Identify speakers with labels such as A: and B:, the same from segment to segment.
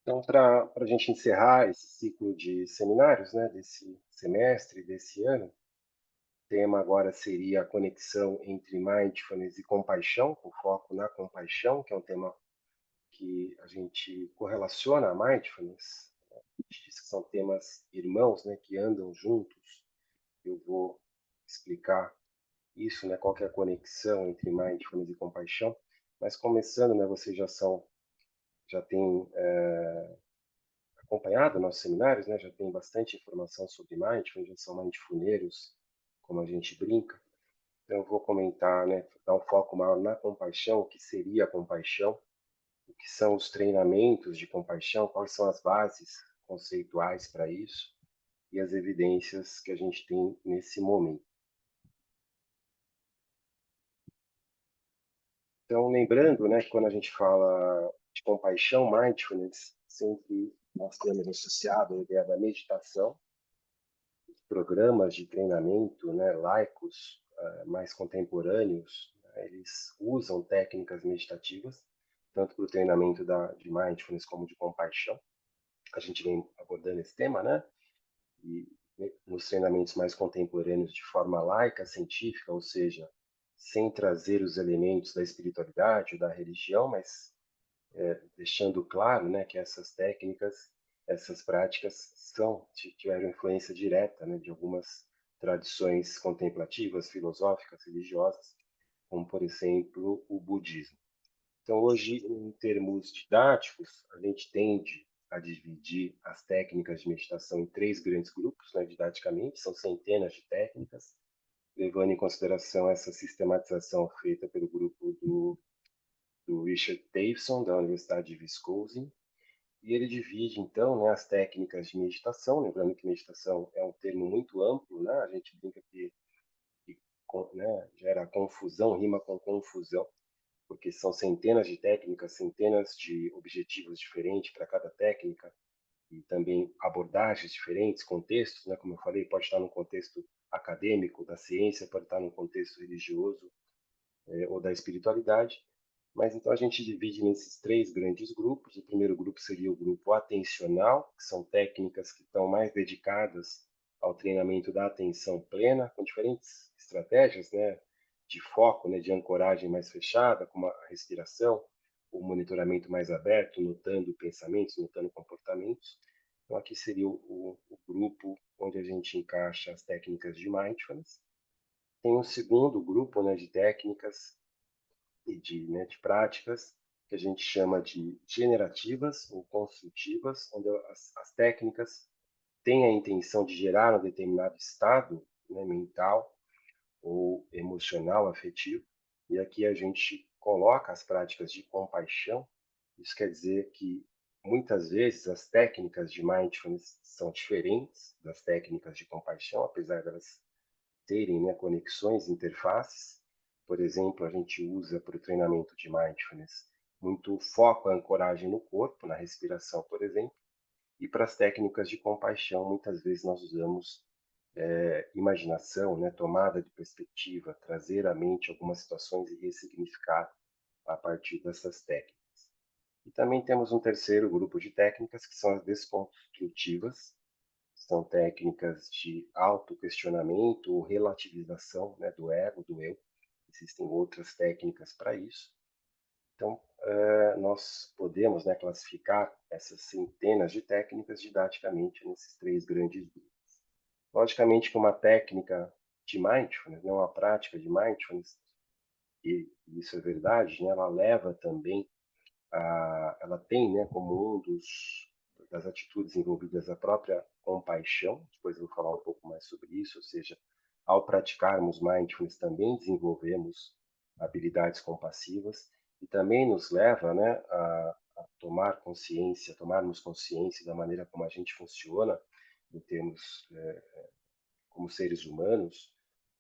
A: Então, para a gente encerrar esse ciclo de seminários, né, desse semestre, desse ano, o tema agora seria a conexão entre mindfulness e compaixão, com foco na compaixão, que é um tema que a gente correlaciona a mindfulness. A gente diz que são temas irmãos, né, que andam juntos. Eu vou explicar isso, né, qual que é a conexão entre mindfulness e compaixão. Mas começando, né, vocês já têm acompanhado nossos seminários, né, já tem bastante informação sobre mindfulness, já são mindfulneiros, como a gente brinca. Então, eu vou comentar, né, dar um foco maior na compaixão, o que seria a compaixão, o que são os treinamentos de compaixão, quais são as bases conceituais para isso e as evidências que a gente tem nesse momento. Então, lembrando, né, que quando a gente fala de compaixão, mindfulness, sempre nós temos associado a ideia da meditação, programas de treinamento, né, laicos, mais contemporâneos, né, eles usam técnicas meditativas, tanto para o treinamento de mindfulness como de compaixão. A gente vem abordando esse tema, né? E né, nos treinamentos mais contemporâneos de forma laica, científica, ou seja, sem trazer os elementos da espiritualidade ou da religião, mas deixando claro, né, que essas técnicas, essas práticas tiveram influência direta, né, de algumas tradições contemplativas, filosóficas, religiosas, como por exemplo o budismo. Então, hoje, em termos didáticos, a gente tende a dividir as técnicas de meditação em três grandes grupos, né, didaticamente, são centenas de técnicas, levando em consideração essa sistematização feita pelo grupo do Richard Davidson, da Universidade de Wisconsin, e ele divide, então, né, as técnicas de meditação, lembrando que meditação é um termo muito amplo, né? A gente brinca que né, gera confusão, rima com confusão, porque são centenas de técnicas, centenas de objetivos diferentes para cada técnica, e também abordagens diferentes, contextos, né? Como eu falei, pode estar no contexto acadêmico, da ciência, pode estar no contexto religioso, ou da espiritualidade. Mas então a gente divide nesses três grandes grupos. O primeiro grupo seria o grupo atencional, que são técnicas que estão mais dedicadas ao treinamento da atenção plena, com diferentes estratégias, né, de foco, né, de ancoragem mais fechada, como a respiração, o monitoramento mais aberto, notando pensamentos, notando comportamentos. Então aqui seria o grupo onde a gente encaixa as técnicas de mindfulness. Tem um segundo grupo, né, de técnicas e de práticas que a gente chama de generativas ou construtivas, onde as técnicas têm a intenção de gerar um determinado estado, né, mental ou emocional, afetivo. E aqui a gente coloca as práticas de compaixão. Isso quer dizer que muitas vezes as técnicas de mindfulness são diferentes das técnicas de compaixão, apesar delas terem, né, conexões, interfaces. Por exemplo, a gente usa para o treinamento de mindfulness muito foco, a ancoragem no corpo, na respiração, por exemplo. E para as técnicas de compaixão, muitas vezes nós usamos imaginação, né, tomada de perspectiva, trazer à mente algumas situações e ressignificar a partir dessas técnicas. E também temos um terceiro grupo de técnicas que são as desconstrutivas, são técnicas de autoquestionamento ou relativização, né, do ego, do eu. Existem outras técnicas para isso. Então, nós podemos, né, classificar essas centenas de técnicas didaticamente nesses três grandes grupos. Logicamente que uma técnica de mindfulness, né, uma prática de mindfulness, e isso é verdade, né, ela leva também ela tem, né, como das atitudes envolvidas a própria compaixão. Depois eu vou falar um pouco mais sobre isso, ou seja, ao praticarmos mindfulness também desenvolvemos habilidades compassivas e também nos leva, né, a tomar consciência, tomarmos consciência da maneira como a gente funciona em termos como seres humanos.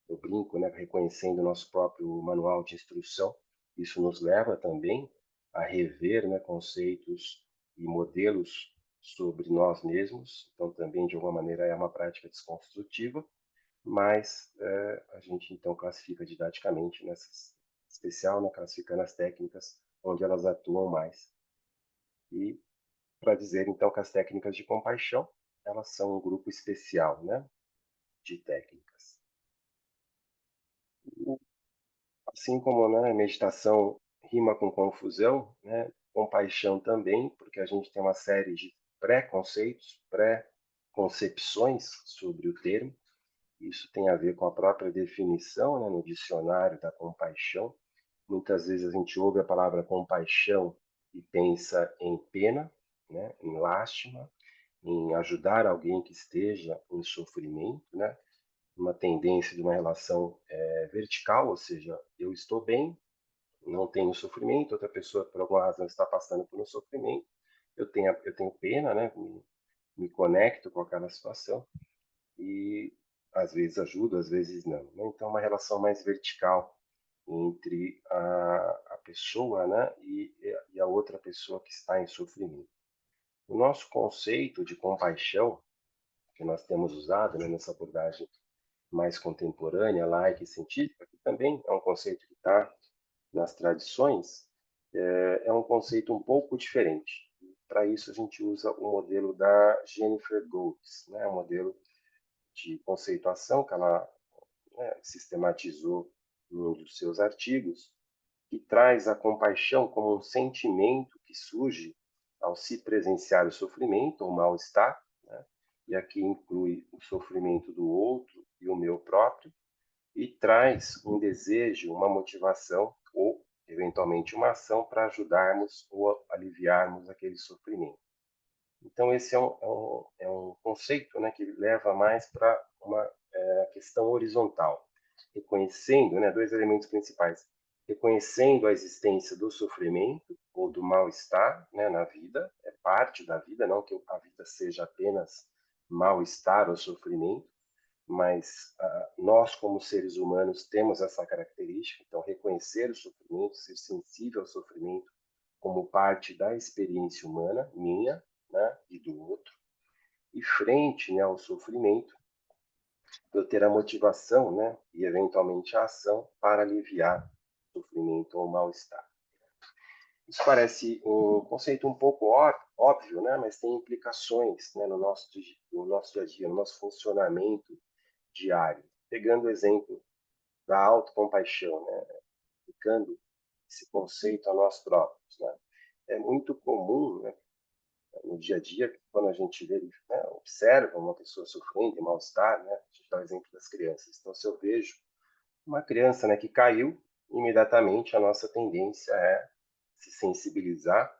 A: Eu brinco, né, reconhecendo o nosso próprio manual de instrução. Isso nos leva também a rever, né, conceitos e modelos sobre nós mesmos. Então, também, de alguma maneira, é uma prática desconstrutiva, mas a gente, então, classifica didaticamente nessas, especial, né, classificando as técnicas onde elas atuam mais. E para dizer, então, que as técnicas de compaixão, elas são um grupo especial, né, de técnicas. Assim como, né, meditação rima com confusão, né, compaixão também, porque a gente tem uma série de preconceitos, pré-concepções sobre o termo. Isso tem a ver com a própria definição, né, no dicionário da compaixão. Muitas vezes a gente ouve a palavra compaixão e pensa em pena, né, em lástima, em ajudar alguém que esteja em sofrimento, né, uma tendência de uma relação vertical, ou seja, eu estou bem, não tenho sofrimento, outra pessoa por alguma razão está passando por um sofrimento, eu tenho pena, né, me conecto com aquela situação e às vezes ajudo, às vezes não, né? Então uma relação mais vertical entre a pessoa, né, e a outra pessoa que está em sofrimento. O nosso conceito de compaixão que nós temos usado, né, nessa abordagem mais contemporânea, laica e científica, que também é um conceito que está nas tradições, é um conceito um pouco diferente. Para isso, a gente usa o modelo da Jennifer Goltz, né, um modelo de conceituação que ela, né, sistematizou em um dos seus artigos, que traz a compaixão como um sentimento que surge ao se presenciar o sofrimento ou mal-estar, né? E aqui inclui o sofrimento do outro e o meu próprio, e traz um desejo, uma motivação ou, eventualmente, uma ação para ajudarmos ou aliviarmos aquele sofrimento. Então, esse é um conceito, né, que leva mais para uma questão horizontal, reconhecendo, né, dois elementos principais, reconhecendo a existência do sofrimento ou do mal-estar, né, na vida, é parte da vida, não que a vida seja apenas mal-estar ou sofrimento, mas nós, como seres humanos, temos essa característica, então, reconhecer o sofrimento, ser sensível ao sofrimento como parte da experiência humana, minha, né, e do outro, e frente, né, ao sofrimento, eu ter a motivação, né, e eventualmente a ação para aliviar o sofrimento ou o mal-estar. Isso parece um conceito um pouco óbvio, né, mas tem implicações, né, no nosso dia a dia, no nosso funcionamento diário. Pegando o exemplo da autocompaixão, né, aplicando esse conceito a nós próprios, né. É muito comum, né, no dia a dia, quando a gente vê, né, observa uma pessoa sofrendo de mal-estar, né, a gente dá o exemplo das crianças. Então, se eu vejo uma criança, né, que caiu, imediatamente a nossa tendência é se sensibilizar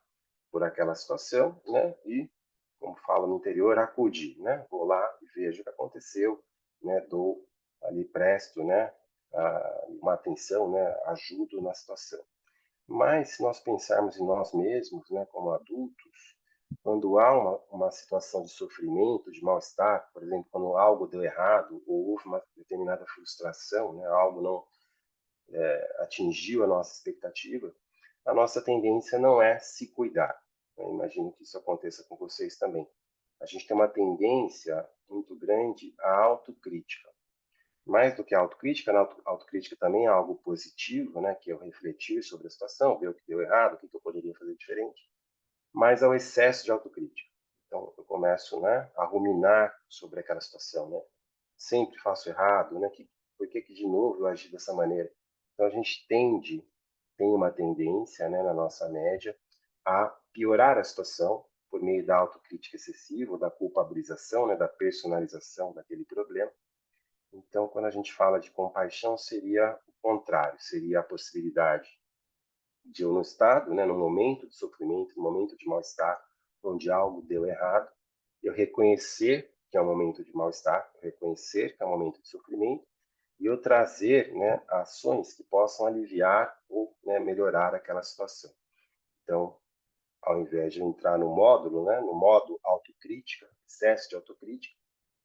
A: por aquela situação, né, e, como fala no interior, acudir, né, vou lá e vejo o que aconteceu, né, dou ali, presto, né, uma atenção, né, ajudo na situação. Mas se nós pensarmos em nós mesmos, né, como adultos, quando há uma situação de sofrimento, de mal-estar, por exemplo, quando algo deu errado ou houve uma determinada frustração, né, algo não atingiu a nossa expectativa, a nossa tendência não é se cuidar. Eu imagino que isso aconteça com vocês também. A gente tem uma tendência muito grande à autocrítica. Mais do que a autocrítica, a autocrítica também é algo positivo, né, que é eu refletir sobre a situação, ver o que deu errado, o que eu poderia fazer diferente, mas ao excesso de autocrítica. Então, eu começo, né, a ruminar sobre aquela situação, né? Sempre faço errado, né? Por que de novo eu agi dessa maneira? Então, a gente tem uma tendência, né, na nossa média, a piorar a situação por meio da autocrítica excessiva, da culpabilização, né, da personalização daquele problema. Então, quando a gente fala de compaixão, seria o contrário, seria a possibilidade de eu, no estado, né, no momento de sofrimento, no momento de mal-estar, onde algo deu errado, eu reconhecer que é um momento de mal-estar, reconhecer que é um momento de sofrimento, e eu trazer, né, ações que possam aliviar ou, né, melhorar aquela situação. Então, ao invés de eu entrar no módulo, né, no modo autocrítica, excesso de autocrítica,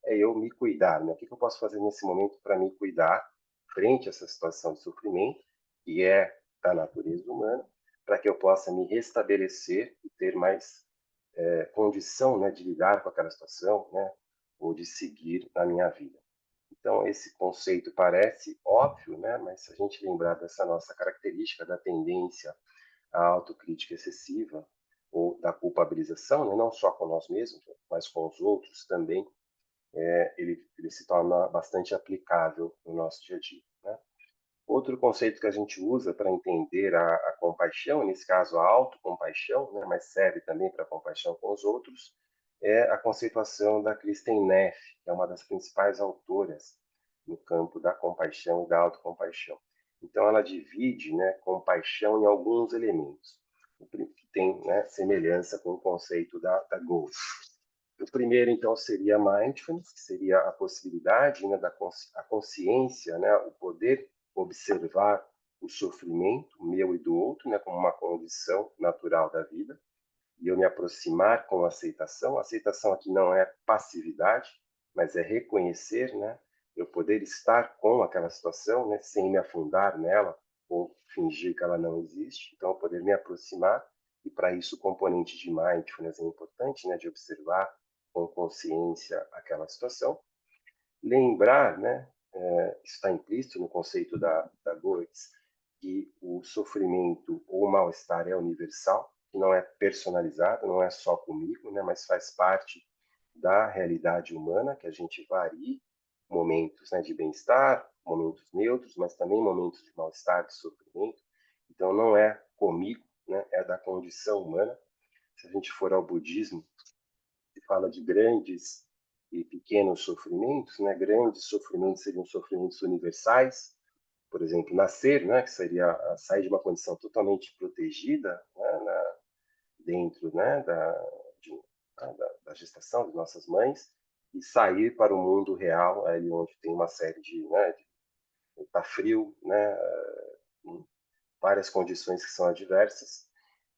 A: é eu me cuidar, né? O que eu posso fazer nesse momento para me cuidar frente a essa situação de sofrimento, que é da natureza humana, para que eu possa me restabelecer e ter mais condição, né, de lidar com aquela situação, né, ou de seguir na minha vida. Então, esse conceito parece óbvio, né, mas se a gente lembrar dessa nossa característica da tendência à autocrítica excessiva, ou da culpabilização, né? Não só com nós mesmos, mas com os outros também, ele se torna bastante aplicável no nosso dia a dia, né? Outro conceito que a gente usa para entender a compaixão, nesse caso a autocompaixão, né, mas serve também para a compaixão com os outros, é a conceituação da Kristen Neff, que é uma das principais autoras no campo da compaixão e da autocompaixão. Então, ela divide, né, compaixão em alguns elementos, que tem, né, semelhança com o conceito da Goethe. O primeiro, então, seria mindfulness, que seria a possibilidade, né, a consciência, né, o poder observar o sofrimento meu e do outro, né, como uma condição natural da vida, e eu me aproximar com aceitação. A aceitação aqui não é passividade, mas é reconhecer, né, eu poder estar com aquela situação, né, sem me afundar nela ou fingir que ela não existe. Então, eu poder me aproximar, e para isso o componente de mindfulness é importante, né, de observar com consciência aquela situação. Lembrar, né, está implícito no conceito da Goetz, que o sofrimento ou o mal-estar é universal, que não é personalizado, não é só comigo, né, mas faz parte da realidade humana, que a gente varie momentos, né, de bem-estar, momentos neutros, mas também momentos de mal-estar, de sofrimento. Então, não é comigo, né, é da condição humana. Se a gente for ao budismo, se fala de grandes e pequenos sofrimentos, né? Grandes sofrimentos seriam sofrimentos universais, por exemplo, nascer, né? Que seria sair de uma condição totalmente protegida, né? Dentro, né? Da gestação de nossas mães, e sair para o mundo real, ali onde tem uma série de, né? Tá frio, né? Várias condições que são adversas.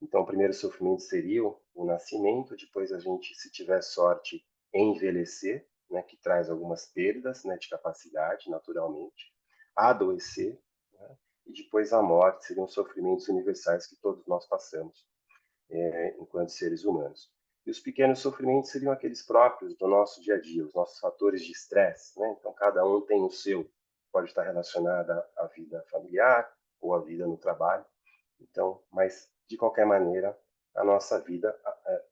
A: Então, o primeiro sofrimento seria o nascimento, depois a gente, se tiver sorte, envelhecer, né, que traz algumas perdas, né, de capacidade, naturalmente, adoecer, né, e depois a morte, seriam sofrimentos universais que todos nós passamos enquanto seres humanos. E os pequenos sofrimentos seriam aqueles próprios do nosso dia a dia, os nossos fatores de estresse, né? Então, cada um tem o seu, pode estar relacionado à vida familiar ou à vida no trabalho. Então, mas de qualquer maneira, a nossa vida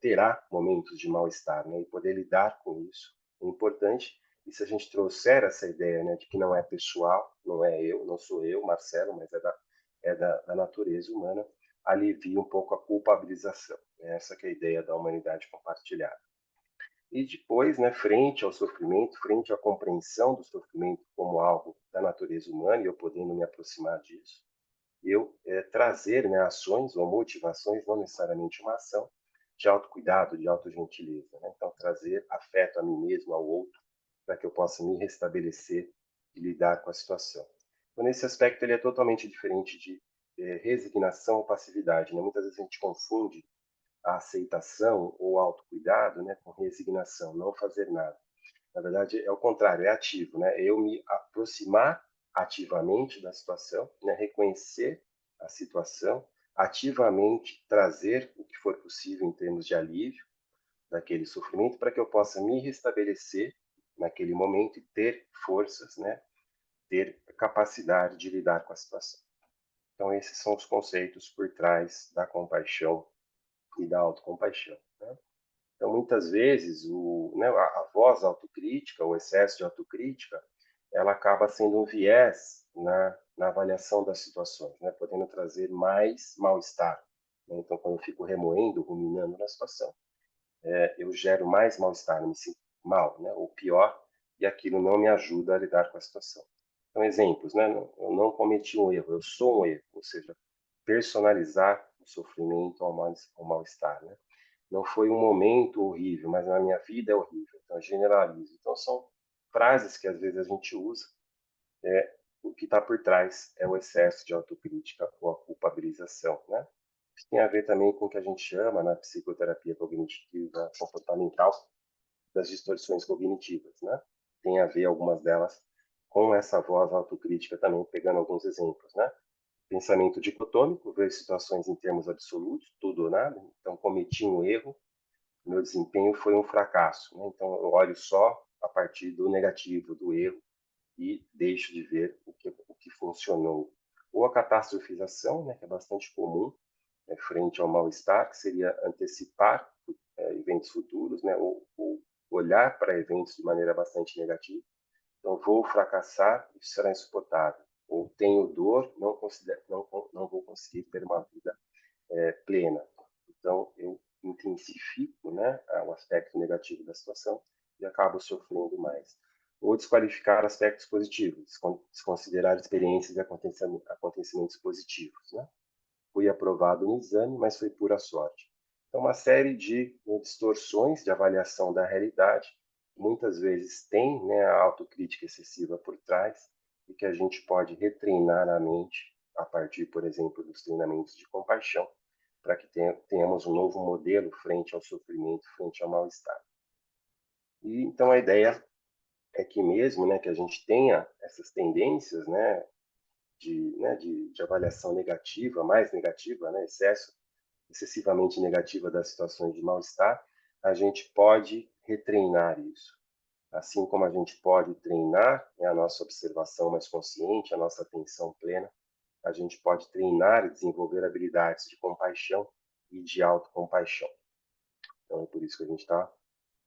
A: terá momentos de mal-estar, né? E poder lidar com isso é importante. E se a gente trouxer essa ideia, né, de que não é pessoal, não é eu, não sou eu, Marcelo, mas da natureza humana, alivia um pouco a culpabilização. Essa que é a ideia da humanidade compartilhada. E depois, né, frente ao sofrimento, frente à compreensão do sofrimento como algo da natureza humana, e eu podendo me aproximar disso, eu trazer, né, ações ou motivações, não necessariamente uma ação, de autocuidado, de autogentileza. Né? Então, trazer afeto a mim mesmo, ao outro, para que eu possa me restabelecer e lidar com a situação. Então, nesse aspecto, ele é totalmente diferente de resignação ou passividade. Né? Muitas vezes a gente confunde a aceitação ou autocuidado, né, com resignação, não fazer nada. Na verdade, é o contrário, é ativo, né? Eu me aproximar ativamente da situação, né? Reconhecer a situação, ativamente trazer o que for possível em termos de alívio daquele sofrimento para que eu possa me restabelecer naquele momento e ter forças, né? Ter capacidade de lidar com a situação. Então, esses são os conceitos por trás da compaixão e da autocompaixão. Né? Então, muitas vezes, né, a voz autocrítica, o excesso de autocrítica, ela acaba sendo um viés na avaliação das situações, né, podendo trazer mais mal-estar. Né? Então, quando eu fico remoendo, ruminando na situação, eu gero mais mal-estar, me sinto mal, né, ou pior, e aquilo não me ajuda a lidar com a situação. Então, exemplos, né, eu não cometi um erro, eu sou um erro, ou seja, personalizar o sofrimento ao mal-estar, né? Não foi um momento horrível, mas na minha vida é horrível. Então, generalizo. Então, são frases que às vezes a gente usa. O que está por trás é o excesso de autocrítica ou a culpabilização, né? Isso tem a ver também com o que a gente chama na psicoterapia cognitiva comportamental das distorções cognitivas, né? Tem a ver algumas delas com essa voz autocrítica também, pegando alguns exemplos, né? Pensamento dicotômico, ver situações em termos absolutos, tudo ou nada. Então, cometi um erro, meu desempenho foi um fracasso. Né? Então, eu olho só a partir do negativo, do erro, e deixo de ver o que funcionou. Ou a catastrofização, né, que é bastante comum, frente ao mal-estar, que seria antecipar eventos futuros, né, ou olhar para eventos de maneira bastante negativa. Então, vou fracassar, isso será insuportável. Ou tenho dor, não vou conseguir ter uma vida plena. Então, eu intensifico, né, o aspecto negativo da situação e acabo sofrendo mais. Ou desqualificar aspectos positivos, desconsiderar experiências e acontecimentos positivos, né? Fui aprovado no exame, mas foi pura sorte. Então, uma série de distorções de avaliação da realidade, muitas vezes tem, né, a autocrítica excessiva por trás, e que a gente pode retreinar a mente a partir, por exemplo, dos treinamentos de compaixão, para que tenhamos um novo modelo frente ao sofrimento, frente ao mal-estar. E então a ideia é que mesmo, né, que a gente tenha essas tendências, de avaliação negativa, mais negativa, né, excessivamente negativa das situações de mal-estar, a gente pode retreinar isso. Assim como a gente pode treinar, né, a nossa observação mais consciente, a nossa atenção plena, a gente pode treinar e desenvolver habilidades de compaixão e de autocompaixão. Então, é por isso que a gente está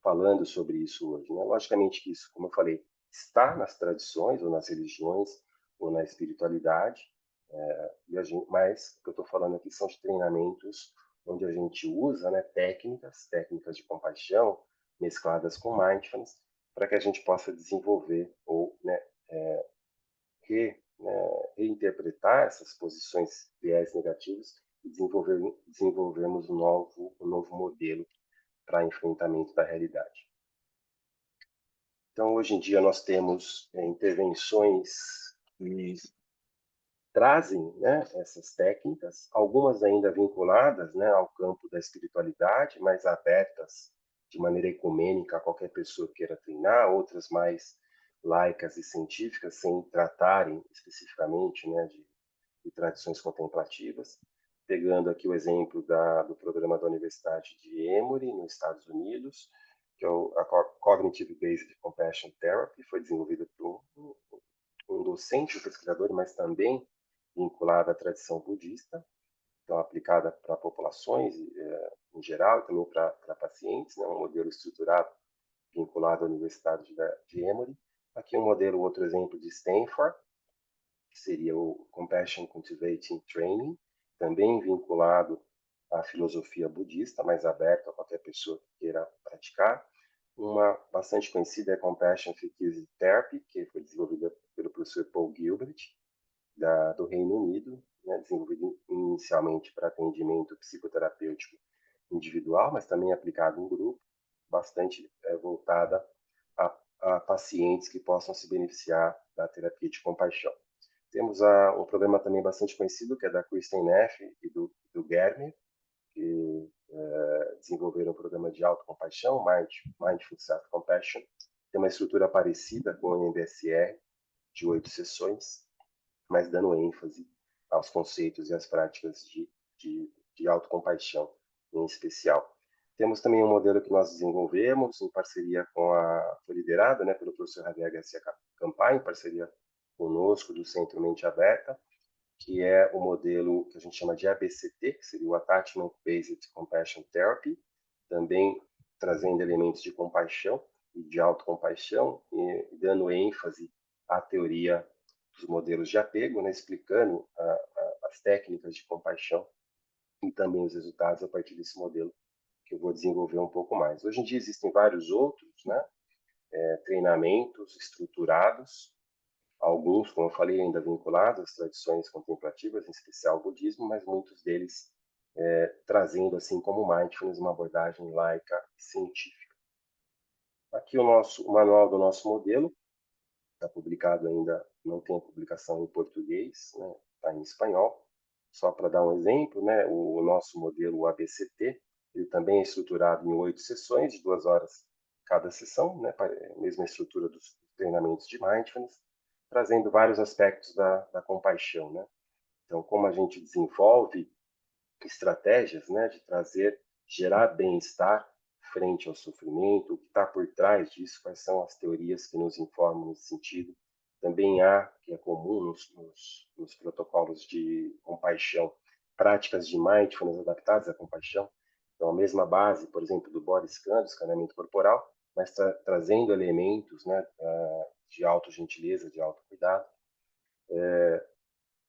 A: falando sobre isso hoje, né? Logicamente que isso, como eu falei, está nas tradições ou nas religiões ou na espiritualidade, mas o que eu estou falando aqui são os treinamentos onde a gente usa, né, técnicas de compaixão mescladas com mindfulness para que a gente possa desenvolver ou, né, reinterpretar essas posições viés negativos e desenvolvermos um novo modelo para enfrentamento da realidade. Então, hoje em dia, nós temos intervenções que trazem, né, essas técnicas, algumas ainda vinculadas, né, ao campo da espiritualidade, mais abertas de maneira ecumênica a qualquer pessoa que queira treinar, outras mais laicas e científicas, sem tratarem especificamente, né, de tradições contemplativas. Pegando aqui o exemplo do programa da Universidade de Emory, nos Estados Unidos, que é a Cognitive Based Compassion Therapy, foi desenvolvida por um docente, um pesquisador, mas também vinculada à tradição budista, então aplicada para populações em geral e também para pacientes, né, um modelo estruturado vinculado à Universidade de Emory. Aqui um modelo, outro exemplo de Stanford, que seria o Compassion Cultivating Training, também vinculado à filosofia budista, mas aberto a qualquer pessoa que queira praticar. Uma bastante conhecida é a Compassion Focused Therapy, que foi desenvolvida pelo professor Paul Gilbert, do Reino Unido, né, desenvolvido inicialmente para atendimento psicoterapêutico individual, mas também aplicado em grupo, bastante voltada a pacientes que possam se beneficiar da terapia de compaixão. Temos um programa também bastante conhecido, que é da Kristen Neff e do Germer, que desenvolveram um programa de autocompaixão, Mindful Self-Compassion. Tem uma estrutura parecida com o MBSR, de 8 sessões, mas dando ênfase aos conceitos e às práticas de autocompaixão em especial. Temos também um modelo que nós desenvolvemos em parceria foi liderado, né, pelo professor Javier Garcia Campai, em parceria conosco do Centro Mente Aberta, que é o modelo que a gente chama de ABCT, que seria o Attachment Based Compassion Therapy, também trazendo elementos de compaixão e de autocompaixão, e dando ênfase à teoria dos modelos de apego, né, explicando as técnicas de compaixão e também os resultados a partir desse modelo, que eu vou desenvolver um pouco mais. Hoje em dia existem vários outros, né, treinamentos estruturados, alguns, como eu falei, ainda vinculados às tradições contemplativas, em especial ao budismo, mas muitos deles trazendo, assim como o mindfulness, uma abordagem laica e científica. Aqui o manual do nosso modelo, está publicado ainda, não tem publicação em português, né? Está em espanhol. Só para dar um exemplo, né? O nosso modelo o ABCT, ele também é estruturado em 8 sessões, de 2 horas cada sessão, né? Mesma estrutura dos treinamentos de mindfulness, trazendo vários aspectos da compaixão, né? Então, como a gente desenvolve estratégias, né, de gerar bem-estar frente ao sofrimento, o que está por trás disso, quais são as teorias que nos informam nesse sentido. Também há, que é comum nos protocolos de compaixão, práticas de mindfulness adaptadas à compaixão. Então, a mesma base, por exemplo, do body scan, do escaneamento corporal, mas trazendo elementos, né, de autogentileza, de autocuidado.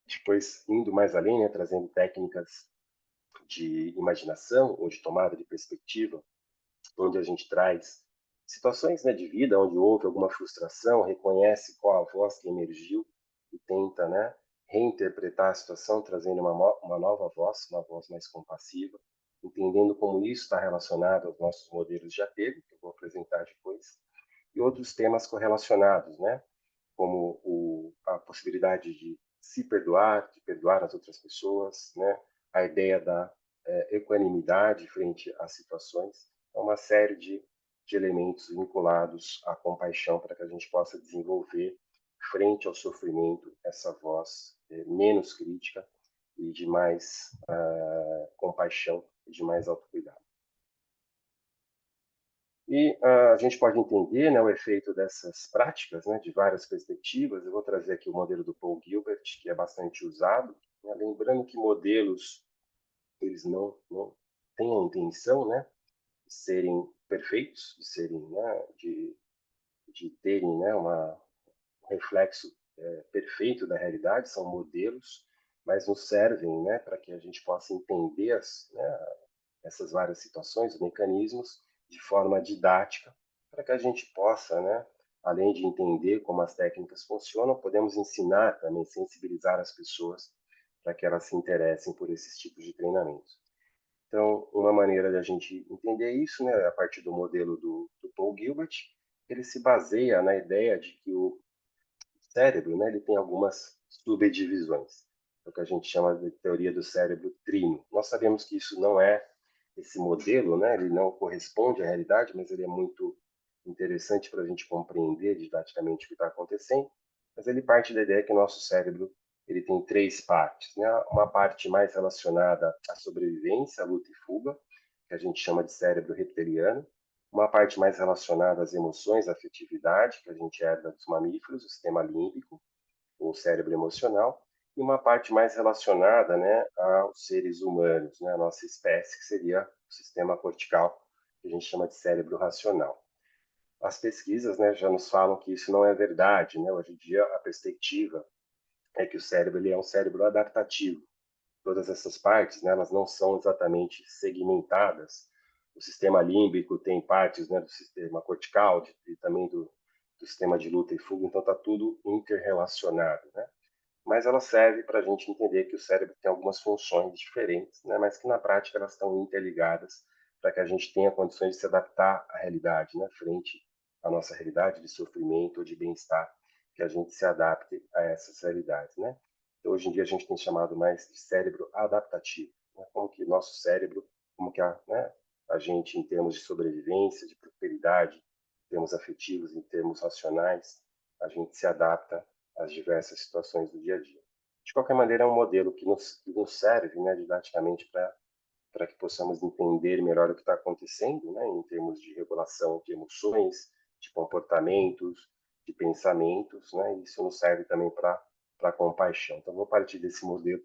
A: Depois, indo mais além, né, trazendo técnicas de imaginação ou de tomada de perspectiva, onde a gente traz situações, né, de vida onde houve alguma frustração, reconhece qual a voz que emergiu e tenta, né, reinterpretar a situação, trazendo uma nova voz, uma voz mais compassiva, entendendo como isso está relacionado aos nossos modelos de apego, que eu vou apresentar depois, e outros temas correlacionados, né, como a possibilidade de se perdoar, de perdoar as outras pessoas, né, a ideia da equanimidade frente às situações, é uma série de elementos vinculados à compaixão para que a gente possa desenvolver frente ao sofrimento essa voz menos crítica e de mais compaixão e de mais autocuidado. E a gente pode entender, né, o efeito dessas práticas, né, de várias perspectivas. Eu vou trazer aqui o modelo do Paul Gilbert, que é bastante usado, né, lembrando que modelos eles não têm a intenção, né, de serem perfeitos, de serem, né, de terem, né, um reflexo perfeito da realidade, são modelos, mas nos servem, né, para que a gente possa entender essas várias situações, mecanismos, de forma didática, para que a gente possa, né, além de entender como as técnicas funcionam, podemos ensinar também, sensibilizar as pessoas para que elas se interessem por esses tipos de treinamentos. Então, uma maneira de a gente entender isso, né, a partir do modelo do Paul Gilbert, ele se baseia na ideia de que o cérebro, né, ele tem algumas subdivisões, é o que a gente chama de teoria do cérebro trino. Nós sabemos que isso não é esse modelo, né, ele não corresponde à realidade, mas ele é muito interessante para a gente compreender didaticamente o que está acontecendo. Mas ele parte da ideia que o nosso cérebro ele tem três partes, né? Uma parte mais relacionada à sobrevivência, à luta e fuga, que a gente chama de cérebro reptiliano, uma parte mais relacionada às emoções, à afetividade, que a gente herda dos mamíferos, o sistema límbico, ou cérebro emocional, e uma parte mais relacionada, né, aos seres humanos, né, a nossa espécie, que seria o sistema cortical, que a gente chama de cérebro racional. As pesquisas, né, já nos falam que isso não é verdade, né? Hoje em dia a perspectiva é que o cérebro ele é um cérebro adaptativo. Todas essas partes, né, elas não são exatamente segmentadas. O sistema límbico tem partes, né, do sistema cortical e também do sistema de luta e fuga, então está tudo interrelacionado, né? Mas ela serve para a gente entender que o cérebro tem algumas funções diferentes, né, mas que na prática elas estão interligadas para que a gente tenha condições de se adaptar à realidade, né, frente à nossa realidade de sofrimento ou de bem-estar, que a gente se adapte a essas realidades, né? Então, hoje em dia a gente tem chamado mais de cérebro adaptativo, né? Como que nosso cérebro, como que a gente em termos de sobrevivência, de prosperidade, em termos afetivos, em termos racionais, a gente se adapta as diversas situações do dia a dia. De qualquer maneira, é um modelo que nos serve, né, didaticamente para que possamos entender melhor o que está acontecendo, né, em termos de regulação de emoções, de comportamentos, de pensamentos, né, e isso nos serve também para a compaixão. Então, vou partir desse modelo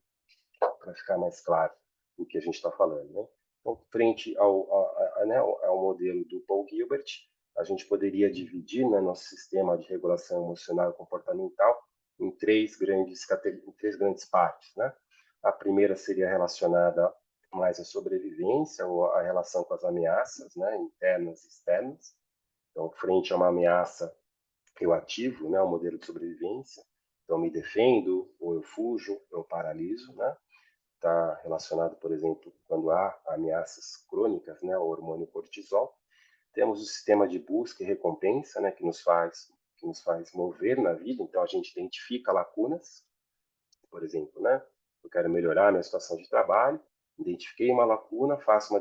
A: para ficar mais claro o que a gente está falando, né? Então, frente ao modelo do Paul Gilbert, a gente poderia dividir, né, nosso sistema de regulação emocional e comportamental em três grandes partes, né? A primeira seria relacionada mais à sobrevivência ou à relação com as ameaças, né, internas e externas. Então, frente a uma ameaça, eu ativo, né, o modelo de sobrevivência. Então, me defendo, ou eu fujo, eu paraliso, né? Está relacionado, por exemplo, quando há ameaças crônicas, né, ao hormônio cortisol. Temos o sistema de busca e recompensa, né, que nos faz mover na vida. Então a gente identifica lacunas, por exemplo, né? Eu quero melhorar a minha situação de trabalho, identifiquei uma lacuna, faço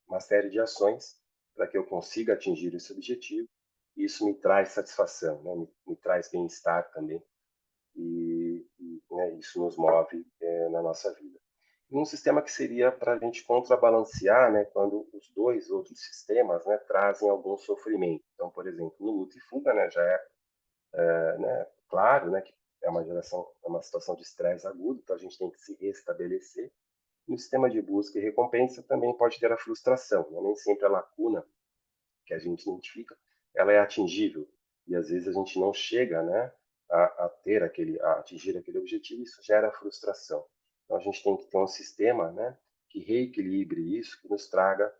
A: uma série de ações para que eu consiga atingir esse objetivo. E isso me traz satisfação, né? Me traz bem-estar também e né, isso nos move na nossa vida. E um sistema que seria para a gente contrabalancear, né, quando os dois outros sistemas, né, trazem algum sofrimento. Então, por exemplo, no luta e fuga, né, já né, claro, né, que é uma situação de estresse agudo, então a gente tem que se restabelecer. No sistema de busca e recompensa também pode ter a frustração, né? Nem sempre a lacuna que a gente identifica, ela é atingível e às vezes a gente não chega, né, a atingir aquele objetivo, isso gera frustração. Então a gente tem que ter um sistema, né, que reequilibre isso, que nos traga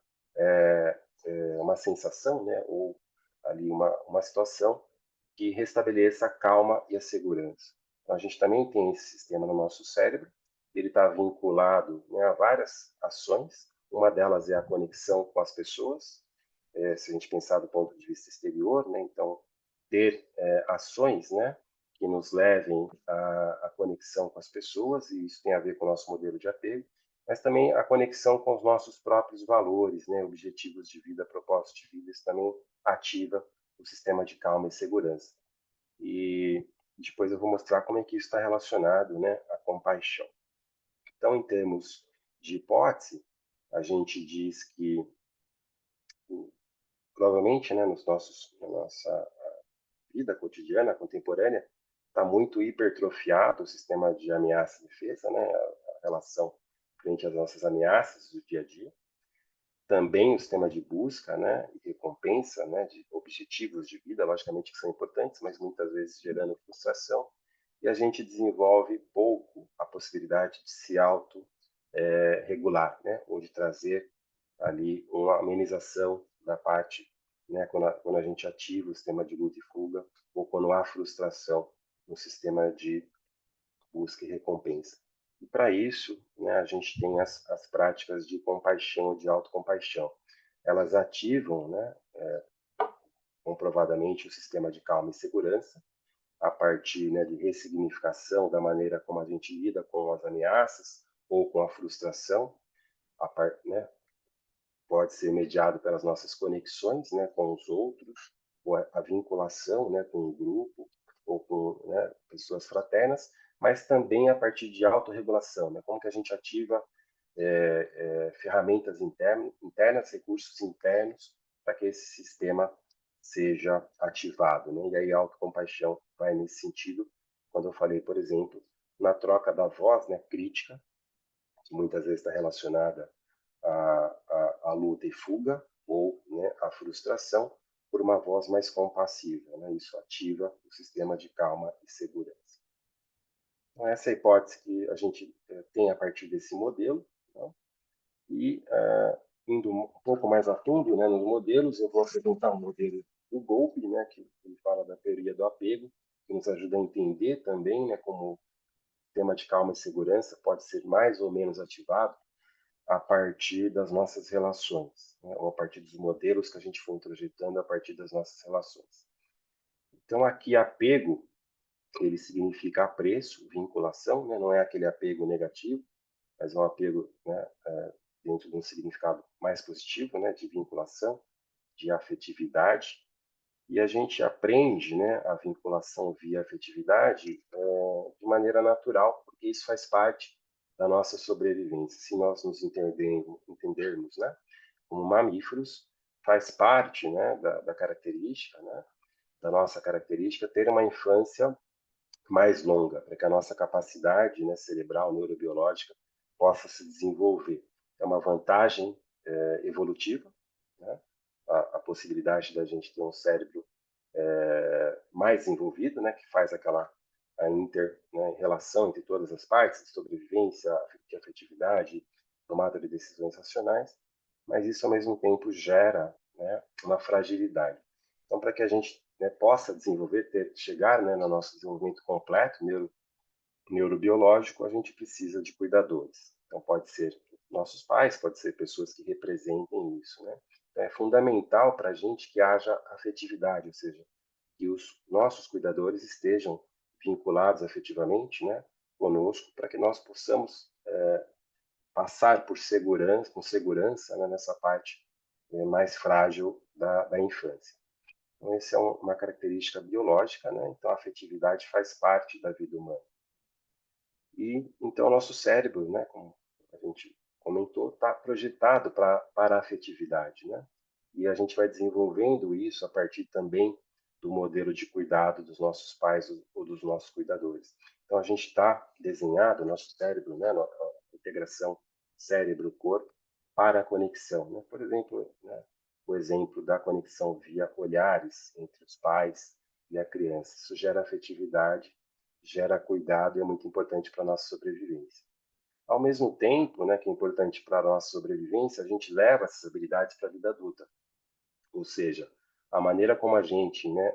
A: uma sensação, né, ou ali uma situação que restabeleça a calma e a segurança. Então a gente também tem esse sistema no nosso cérebro, ele está vinculado, né, a várias ações. Uma delas é a conexão com as pessoas, se a gente pensar do ponto de vista exterior, né? Então, ter ações, né, que nos levem à conexão com as pessoas, e isso tem a ver com o nosso modelo de apego, mas também a conexão com os nossos próprios valores, né, objetivos de vida, propósito de vida, isso também ativa o sistema de calma e segurança. E depois eu vou mostrar como é que isso está relacionado, né, à compaixão. Então, em termos de hipótese, a gente diz que provavelmente, né, na nossa vida cotidiana, contemporânea, está muito hipertrofiado o sistema de ameaça e defesa, né, a relação frente às nossas ameaças do dia a dia. Também o sistema de busca, né, e recompensa, né, de objetivos de vida, logicamente que são importantes, mas muitas vezes gerando frustração. E a gente desenvolve pouco a possibilidade de se auto regular, né, ou de trazer ali uma amenização da parte, né, quando a gente ativa o sistema de luta e fuga, ou quando há frustração no sistema de busca e recompensa. E para isso, né, a gente tem as práticas de compaixão, de autocompaixão. Elas ativam, né, comprovadamente o sistema de calma e segurança, a partir, né, de ressignificação da maneira como a gente lida com as ameaças ou com a frustração, né, pode ser mediado pelas nossas conexões, né, com os outros, ou a vinculação, né, com o grupo, ou com, né, pessoas fraternas, mas também a partir de autorregulação, né, como que a gente ativa ferramentas internas, recursos internos, para que esse sistema seja ativado. Né? E aí a autocompaixão vai nesse sentido, quando eu falei, por exemplo, na troca da voz, né, crítica, que muitas vezes está relacionada à luta e fuga, ou, né, à frustração, por uma voz mais compassiva. Né? Isso ativa o sistema de calma e segurança. Então, essa é a hipótese que a gente tem a partir desse modelo. Né? E, indo um pouco mais a fundo, né, nos modelos, eu vou apresentar um modelo do Golpe, né, que ele fala da teoria do apego, que nos ajuda a entender também, né, como o sistema de calma e segurança pode ser mais ou menos ativado a partir das nossas relações, né, ou a partir dos modelos que a gente foi introjetando a partir das nossas relações. Então, aqui, apego, ele significa apreço, vinculação, né, não é aquele apego negativo, mas é um apego, né, dentro de um significado mais positivo, né, de vinculação, de afetividade. E a gente aprende, né, a vinculação via afetividade de maneira natural, porque isso faz parte da nossa sobrevivência. Se nós nos entendermos, né, como mamíferos, faz parte, né, da característica, né, da nossa característica ter uma infância mais longa, para que a nossa capacidade, né, cerebral, neurobiológica, possa se desenvolver. É uma vantagem evolutiva, né? A possibilidade da gente ter um cérebro mais desenvolvido, né, que faz aquela né, relação entre todas as partes, de sobrevivência, de afetividade, tomada de decisões racionais, mas isso ao mesmo tempo gera, né, uma fragilidade. Então, para que a gente, né, possa desenvolver, chegar, né, no nosso desenvolvimento completo, neurobiológico, a gente precisa de cuidadores. Então, pode ser nossos pais, pode ser pessoas que representem isso, né? Então, é fundamental para a gente que haja afetividade, ou seja, que os nossos cuidadores estejam vinculados afetivamente, né, conosco, para que nós possamos passar por segurança, com segurança, né, nessa parte mais frágil da infância. Então, essa é uma característica biológica, né? Então, a afetividade faz parte da vida humana. E então o nosso cérebro, né, como a gente comentou, está projetado para a afetividade, né? E a gente vai desenvolvendo isso a partir também do modelo de cuidado dos nossos pais ou dos nossos cuidadores. Então a gente está desenhado, nosso cérebro, né, a integração cérebro-corpo para a conexão, né? Por exemplo, né, o exemplo da conexão via olhares entre os pais e a criança. Isso gera afetividade, gera cuidado e é muito importante para a nossa sobrevivência. Ao mesmo tempo, né, que é importante para a nossa sobrevivência, a gente leva essas habilidades para a vida adulta. Ou seja, a maneira como a gente, né,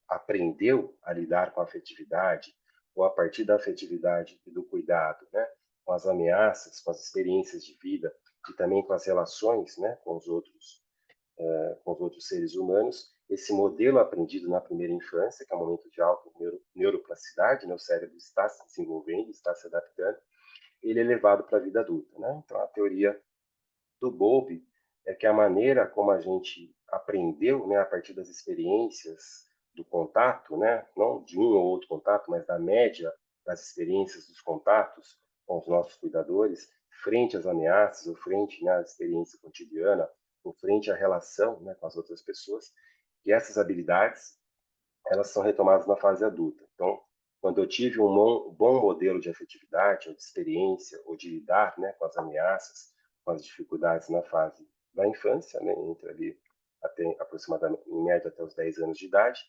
A: aprendeu a lidar com a afetividade, ou a partir da afetividade e do cuidado, né, com as ameaças, com as experiências de vida e também com as relações, né, com os outros seres humanos, esse modelo aprendido na primeira infância, que é um momento de alta neuroplasticidade, né, o cérebro está se desenvolvendo, está se adaptando, ele é levado para a vida adulta, né? Então, a teoria do Bowlby é que a maneira como a gente aprendeu, né, a partir das experiências do contato, né, não de um ou outro contato, mas da média das experiências dos contatos com os nossos cuidadores, frente às ameaças, ou frente, né, à experiência cotidiana, ou frente à relação, né, com as outras pessoas, que essas habilidades elas são retomadas na fase adulta. Então, quando eu tive um bom modelo de afetividade, ou de experiência, ou de lidar, né, com as ameaças, com as dificuldades na fase da infância, né, entre ali até aproximadamente, em média, até os 10 anos de idade,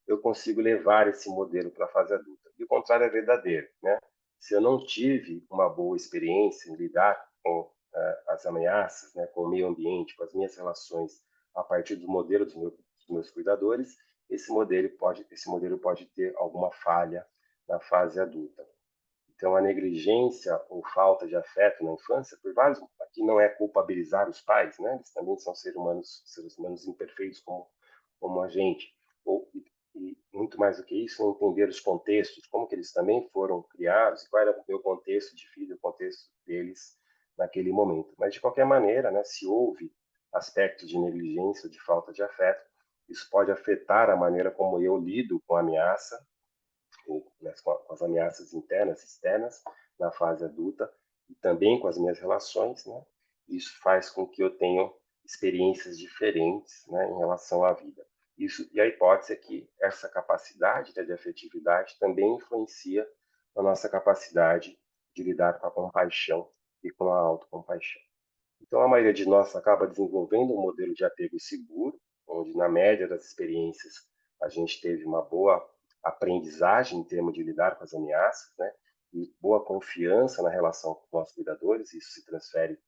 A: eu consigo levar esse modelo para a fase adulta. E o contrário é verdadeiro, né? Se eu não tive uma boa experiência em lidar com as ameaças, né, com o meio ambiente, com as minhas relações, a partir do modelo dos meus cuidadores, esse modelo pode ter alguma falha na fase adulta. Então, a negligência ou falta de afeto na infância, por vários, aqui não é culpabilizar os pais, né? Eles também são seres humanos imperfeitos como a gente. E muito mais do que isso, entender os contextos, como que eles também foram criados, qual era o meu contexto de vida, o contexto deles naquele momento. Mas, de qualquer maneira, né, se houve aspectos de negligência, de falta de afeto, isso pode afetar a maneira como eu lido com a ameaça, com as ameaças internas e externas na fase adulta e também com as minhas relações, né? Isso faz com que eu tenha experiências diferentes, né, em relação à vida. Isso, e a hipótese é que essa capacidade, né, de afetividade também influencia a nossa capacidade de lidar com a compaixão e com a autocompaixão. Então, a maioria de nós acaba desenvolvendo um modelo de apego seguro, onde, na média das experiências, a gente teve uma boa aprendizagem em termos de lidar com as ameaças, né? E boa confiança na relação com os nossos cuidadores, isso se transfere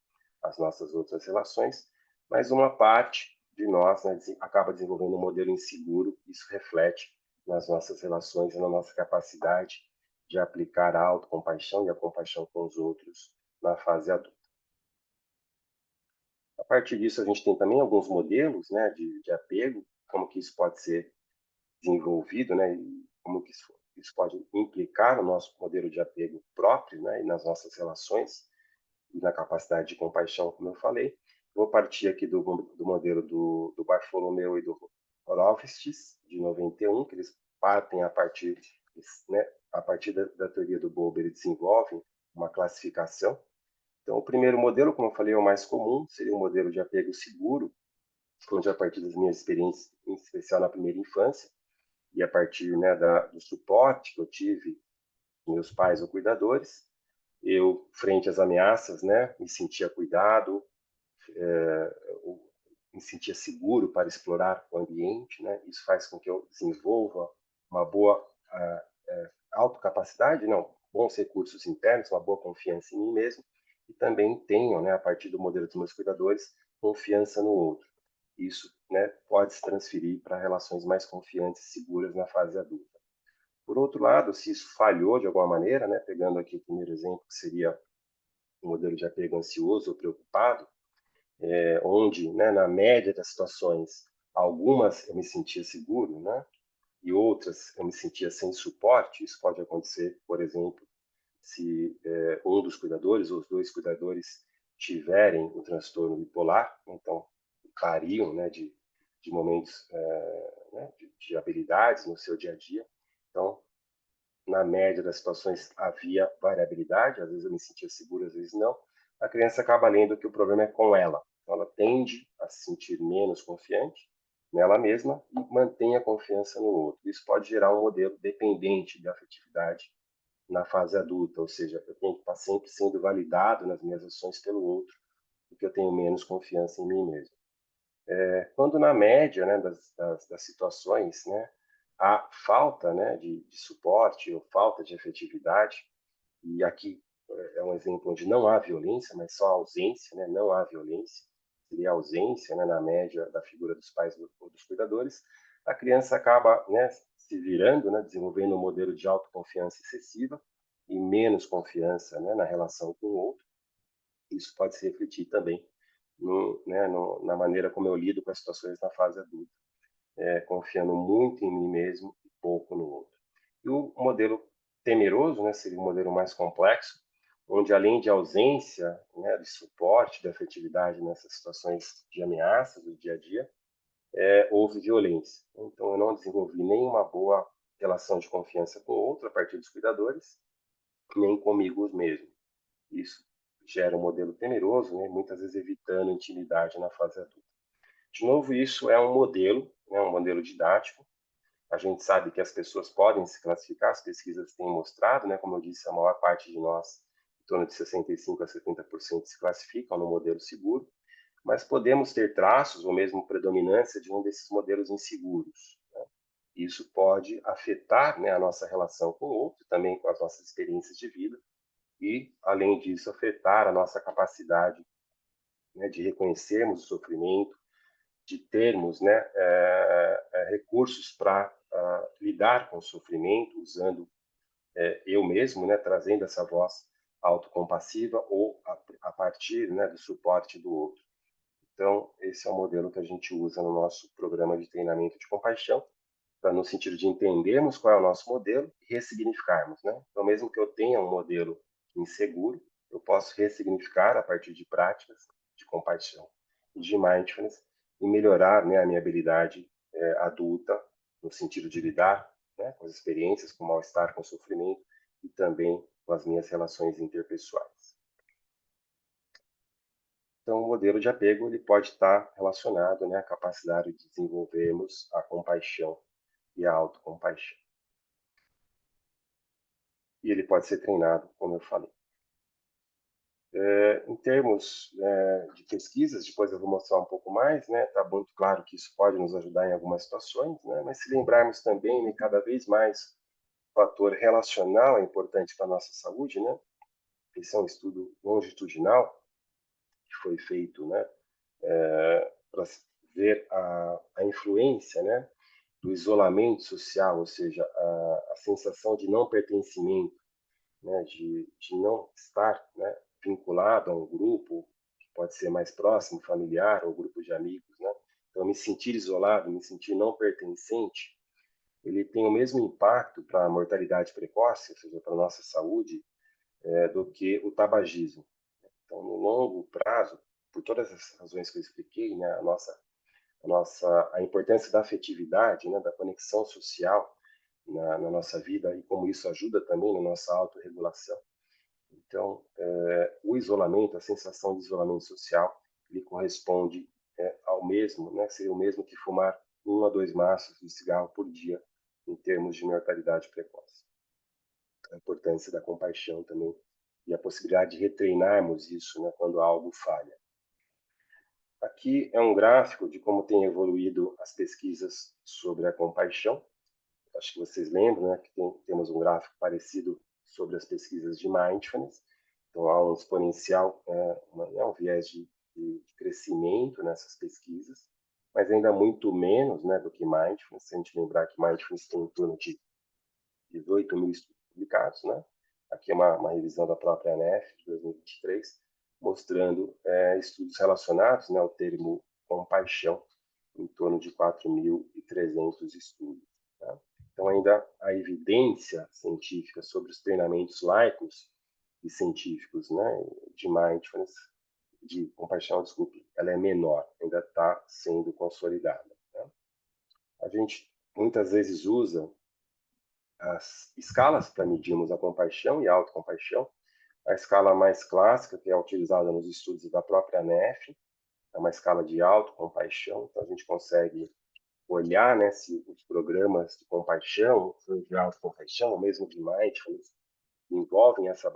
A: às nossas outras relações, mas uma parte de nós, né, acaba desenvolvendo um modelo inseguro, isso reflete nas nossas relações e na nossa capacidade de aplicar a autocompaixão e a compaixão com os outros na fase adulta. A partir disso, a gente tem também alguns modelos, né, de apego, como que isso pode ser desenvolvido, né, e como que isso pode implicar no nosso modelo de apego próprio, né, e nas nossas relações, e na capacidade de compaixão, como eu falei. Vou partir aqui do modelo do Bartholomew e do Horowitz, de 91, que eles partem né, a partir da teoria do Bowlby, eles desenvolvem uma classificação. Então, o primeiro modelo, como eu falei, é o mais comum, seria um modelo de apego seguro, onde a partir das minhas experiências, em especial na primeira infância, e a partir, né, do suporte que eu tive com meus pais ou cuidadores, eu, frente às ameaças, né, me sentia cuidado, me sentia seguro para explorar o ambiente, né? Isso faz com que eu desenvolva uma boa autocapacidade, não, bons recursos internos, uma boa confiança em mim mesmo, e também tenho, né, a partir do modelo dos meus cuidadores, confiança no outro. Isso, né, pode se transferir para relações mais confiantes e seguras na fase adulta. Por outro lado, se isso falhou de alguma maneira, né, pegando aqui o primeiro exemplo, que seria o modelo de apego ansioso ou preocupado, onde, né, na média das situações, algumas eu me sentia seguro, né, e outras eu me sentia sem suporte. Isso pode acontecer, por exemplo, se um dos cuidadores ou os dois cuidadores tiverem o transtorno bipolar, então variam, né, de momentos, né, de habilidades no seu dia a dia. Então, na média das situações havia variabilidade, às vezes eu me sentia seguro, às vezes não. A criança acaba lendo que o problema é com ela. Então, ela tende a se sentir menos confiante nela mesma e mantém a confiança no outro. Isso pode gerar um modelo dependente de afetividade na fase adulta, ou seja, eu tenho que estar sempre sendo validado nas minhas ações pelo outro, porque eu tenho menos confiança em mim mesmo. Quando na média, né, das situações, né, há falta, né, de suporte ou falta de efetividade, e aqui é um exemplo onde não há violência, mas só ausência, né, não há violência, seria a ausência, né, na média da figura dos pais ou dos cuidadores, a criança acaba, né, se virando, né, desenvolvendo um modelo de autoconfiança excessiva e menos confiança, né, na relação com o outro. Isso pode se refletir também na maneira como eu lido com as situações na fase adulta, confiando muito em mim mesmo e pouco no outro. E o modelo temeroso, né, seria um modelo mais complexo, onde além de ausência, né, de suporte, de afetividade nessas situações de ameaças do dia a dia, houve violência. Então, eu não desenvolvi nenhuma boa relação de confiança com o outro a partir dos cuidadores, nem comigo mesmo. Isso gera um modelo temeroso, né, muitas vezes evitando intimidade na fase adulta. De novo, isso é um modelo, né, um modelo didático. A gente sabe que as pessoas podem se classificar, as pesquisas têm mostrado, né, como eu disse, a maior parte de nós, em torno de 65 a 70%, se classificam no modelo seguro, mas podemos ter traços ou mesmo predominância de um desses modelos inseguros. Né? Isso pode afetar, né, a nossa relação com o outro, também com as nossas experiências de vida, e, além disso, afetar a nossa capacidade, né, de reconhecermos o sofrimento, de termos, né, recursos para lidar com o sofrimento, usando eu mesmo, né, trazendo essa voz autocompassiva ou a partir, né, do suporte do outro. Então, esse é o modelo que a gente usa no nosso programa de treinamento de compaixão, no sentido de entendermos qual é o nosso modelo e ressignificarmos, né? Então, mesmo que eu tenha um modelo inseguro, eu posso ressignificar a partir de práticas de compaixão e de mindfulness e melhorar, né, a minha habilidade adulta no sentido de lidar, né, com as experiências, com o mal-estar, com o sofrimento e também com as minhas relações interpessoais. Então, o modelo de apego ele pode estar relacionado, né, à capacidade de desenvolvermos a compaixão e a autocompaixão. E ele pode ser treinado, como eu falei. Em termos de pesquisas, depois eu vou mostrar um pouco mais, né? Está muito claro que isso pode nos ajudar em algumas situações, né? Mas se lembrarmos também, né, cada vez mais o fator relacional é importante para a nossa saúde, né? Esse é um estudo longitudinal que foi feito, né? Para ver a influência, né? Do isolamento social, ou seja, a sensação de não pertencimento, né, de não estar, né, vinculado a um grupo que pode ser mais próximo, familiar ou grupo de amigos, né? Então, me sentir isolado, me sentir não pertencente, ele tem o mesmo impacto para a mortalidade precoce, ou seja, para a nossa saúde, do que o tabagismo. Então, no longo prazo, por todas as razões que eu expliquei, né, a importância da afetividade, né, da conexão social na nossa vida e como isso ajuda também na nossa autorregulação. Então, o isolamento, a sensação de isolamento social, ele corresponde ao mesmo, né, seria o mesmo que fumar 1 a 2 maços de cigarro por dia, em termos de mortalidade precoce. A importância da compaixão também e a possibilidade de retreinarmos isso, né, quando algo falha. Aqui é um gráfico de como tem evoluído as pesquisas sobre a compaixão. Acho que vocês lembram, né, que temos um gráfico parecido sobre as pesquisas de mindfulness. Então, há um exponencial, um viés de crescimento nessas pesquisas, mas ainda muito menos, né, do que mindfulness. Se a gente lembrar que mindfulness tem em torno de 18 mil estudos publicados, né? Aqui é uma revisão da própria ANEF de 2023, mostrando estudos relacionados, né, ao termo compaixão, em torno de 4.300 estudos. Tá? Então, ainda a evidência científica sobre os treinamentos laicos e científicos, né, de mindfulness, de compaixão, desculpe, ela é menor, ainda está sendo consolidada. Né? A gente muitas vezes usa as escalas para medirmos a compaixão e a autocompaixão. A escala mais clássica, que é utilizada nos estudos da própria NEF, é uma escala de autocompaixão, então a gente consegue olhar, né, se os programas de compaixão, de autocompaixão, ou mesmo de mindfulness, envolvem essa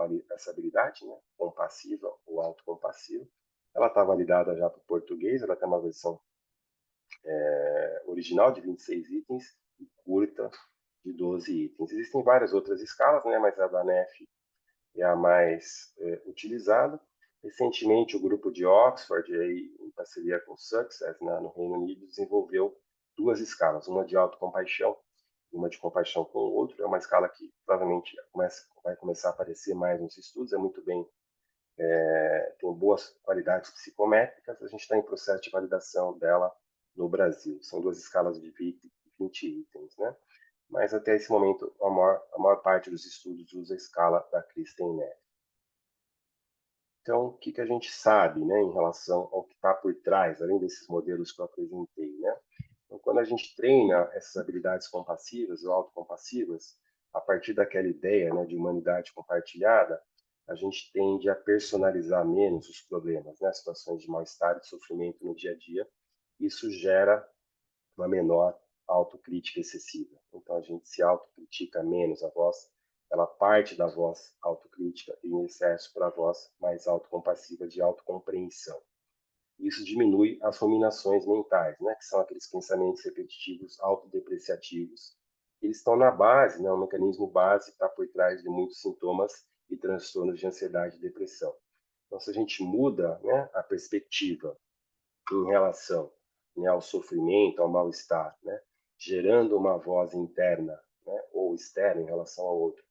A: habilidade, né, compassiva ou autocompassiva. Ela está validada já para o português, ela tem uma versão original de 26 itens e curta de 12 itens. Existem várias outras escalas, né, mas a da NEF é a mais utilizada. Recentemente, o grupo de Oxford, aí, em parceria com o Success, né, no Reino Unido, desenvolveu duas escalas, uma de autocompaixão e uma de compaixão com o outro. É uma escala que provavelmente vai começar a aparecer mais nos estudos, é muito bem, tem boas qualidades psicométricas. A gente está em processo de validação dela no Brasil. São duas escalas de 20 itens, né? Mas até esse momento, a maior parte dos estudos usa a escala da Kristen-Neff. Então, o que a gente sabe, né, em relação ao que está por trás, além desses modelos que eu apresentei, né? Então, quando a gente treina essas habilidades compassivas ou autocompassivas, a partir daquela ideia, né, de humanidade compartilhada, a gente tende a personalizar menos os problemas, né, situações de mal-estar e sofrimento no dia a dia. Isso gera uma menor autocrítica excessiva. Então, a gente se autocritica menos, a voz, ela parte da voz autocrítica em excesso para a voz mais autocompassiva de autocompreensão. Isso diminui as ruminações mentais, né, que são aqueles pensamentos repetitivos autodepreciativos. Eles estão na base, né, um mecanismo base que está por trás de muitos sintomas e transtornos de ansiedade e depressão. Então, se a gente muda, né, a perspectiva em relação, né, ao sofrimento, ao mal-estar, né, gerando uma voz interna, né, ou externa em relação ao outro,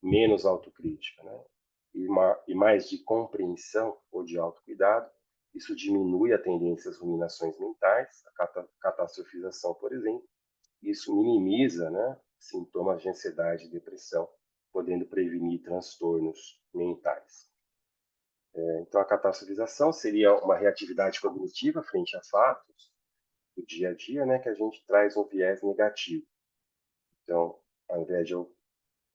A: menos autocrítica, né, e mais de compreensão ou de autocuidado, isso diminui a tendência às ruminações mentais, a catastrofização, por exemplo. Isso minimiza, né, sintomas de ansiedade e depressão, podendo prevenir transtornos mentais. Então, a catastrofização seria uma reatividade cognitiva frente a fatos do dia a dia, né, que a gente traz um viés negativo. Então, ao invés de eu